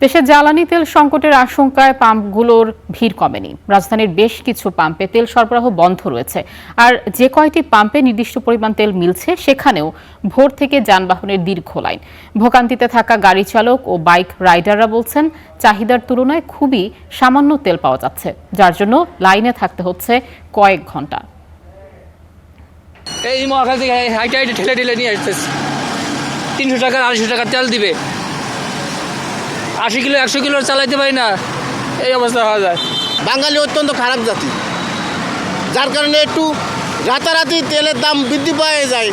দেশে জ্বালানি তেল সংকটের আশঙ্কায় পাম্পগুলোর ভিড় কমেনি। রাজধানীর বেশ কিছু পাম্পে তেল সরবরাহ বন্ধ রয়েছে। আর যে কয়টি পাম্পে নির্দিষ্ট পরিমাণ তেল মিলছে সেখানেও ভোর থেকে যানবাহনের দীর্ঘ লাইন। ভোগান্তিতে থাকা গাড়ি চালক ও বাইক রাইডাররা বলছেন চাহিদার তুলনায় খুবই সামান্য তেল পাওয়া যাচ্ছে, যার জন্য লাইনে থাকতে হচ্ছে কয়েক ঘন্টা। এই মহাখাল থেকে হাইটে হাইটে ঠেলে ঠেলে নিয়ে আসতেছে, 300 টাকা 250 টাকা তেল দিবে, 80 কিলো 100 কিলো চালাইতে পারি না, এই অবস্থা হওয়া যায়। বাঙালি অত্যন্ত খারাপ জাতি, যার কারণে একটু রাতারাতি তেলের দাম বৃদ্ধি পাওয়া যায়।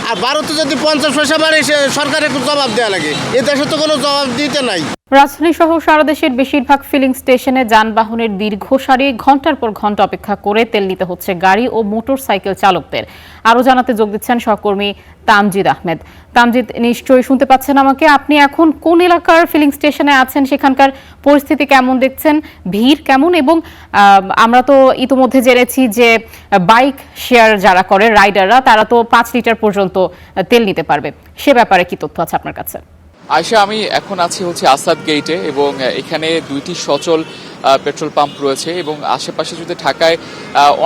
আর ভারতে যদি 50 পয়সা বাড়ে সরকারের একটু জবাব দেওয়া লাগে, এ দেশে তো কোনো জবাব দিতে নাই। রাজধানী সহ সারা দেশের বেশিরভাগ ফিলিং স্টেশনে যানবাহনের দীর্ঘ সারি, ঘন্টার পর ঘন্টা অপেক্ষা করে তেল নিতে হচ্ছে গাড়ি ও মোটর সাইকেল চালকদের। আরও জানাতে যোগ দিচ্ছেন সহকর্মী তামজিদ আহমেদ। তামজিদ, নিশ্চয়ই শুনতে পাচ্ছেন আমাকে। আপনি এখন কোন এলাকার ফিলিং স্টেশনে আছেন? সেখানকার পরিস্থিতি কেমন দেখছেন? ভিড় কেমন? এবং আমরা তো ইতিমধ্যে জেনেছি যে বাইক শেয়ার যারা করে রাইডাররা, তারা তো 5 লিটার পর্যন্ত তেল নিতে পারবে। সে ব্যাপারে কি তথ্য আছে আপনার কাছে? আয়শা, আমি এখন আছি আসাদ গেটে এবং এখানে 2টি সচল পেট্রোল পাম্প রয়েছে এবং আশেপাশে যদি ঢাকায়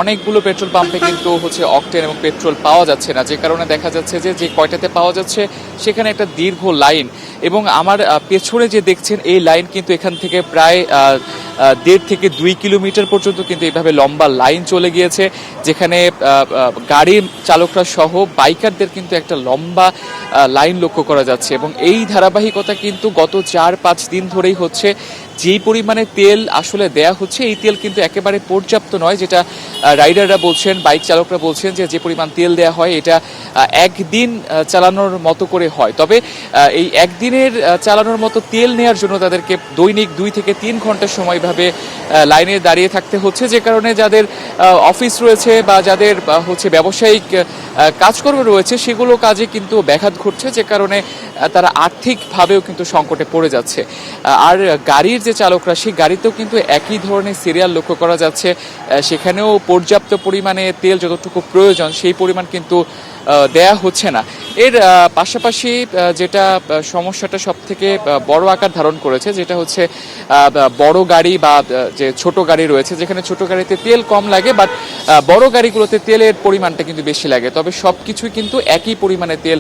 অনেকগুলো পেট্রোল পাম্পে কিন্তু অকটেন এবং পেট্রোল পাওয়া যাচ্ছে না, যে কারণে দেখা যাচ্ছে যে কয়টাতে পাওয়া যাচ্ছে সেখানে একটা দীর্ঘ লাইন। এবং আমার পেছনে যে দেখছেন এই লাইন কিন্তু এখান থেকে প্রায় 1.5 থেকে 2 কিলোমিটার পর্যন্ত কিন্তু এইভাবে লম্বা লাইন চলে গিয়েছে, যেখানে গাড়ির চালকরা সহ বাইকারদের কিন্তু একটা লম্বা লাইন লক্ষ্য করা যাচ্ছে। এবং এই ধারাবাহিকতা কিন্তু গত 4-5 দিন ধরেই হচ্ছে। যেই পরিমাণে তেল আসলে দেয়া হচ্ছে এই তেল কিন্তু একেবারে পর্যাপ্ত নয়, যেটা রাইডাররা বলছেন, বাইক চালকরা বলছেন যে পরিমাণ তেল দেয়া হয় এটা একদিন চালানোর মতো করে হয়। তবে এই একদিনের চালানোর মতো তেল নেওয়ার জন্য তাদেরকে দৈনিক 2 থেকে 3 ঘন্টা সময়ভাবে লাইনে দাঁড়িয়ে থাকতে হচ্ছে, যে কারণে যাদের অফিস রয়েছে বা যাদের ব্যবসায়িক কাজকর্ম রয়েছে সেগুলো কাজে কিন্তু ব্যাঘাত ঘটছে, যে কারণে তারা আর্থিকভাবেও কিন্তু সংকটে পড়ে যাচ্ছে। আর গাড়ির যে চালকরা, সেই গাড়িতেও কিন্তু একই ধরনের সিরিয়াল লক্ষ্য করা যাচ্ছে, সেখানেও পর্যাপ্ত পরিমাণে তেল যতটুকু প্রয়োজন সেই পরিমাণ কিন্তু দেয়া হচ্ছে না। এর পাশাপাশি যেটা সমস্যাটা সব থেকে বড় আকার ধারণ করেছে, যেটা বড় গাড়ি বা যে ছোট গাড়ি রয়েছে, যেখানে ছোট গাড়িতে তেল কম লাগে বাট বড় গাড়িগুলোতে তেলের পরিমাণটা কিন্তু বেশি লাগে। তবে সব কিছুই কিন্তু একই পরিমাণে তেল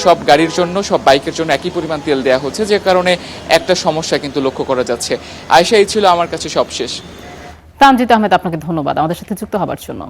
সব গাড়ির জন্য, সব বাইকের জন্য একই পরিমাণ তেল দেওয়া হচ্ছে, যে কারণে একটা সমস্যা কিন্তু লক্ষ্য করা যাচ্ছে। আয়শা, এই ছিল আমার কাছে সবশেষ। তামজিদ আহমেদ, আপনাকে ধন্যবাদ আমাদের সাথে যুক্ত হবার জন্য।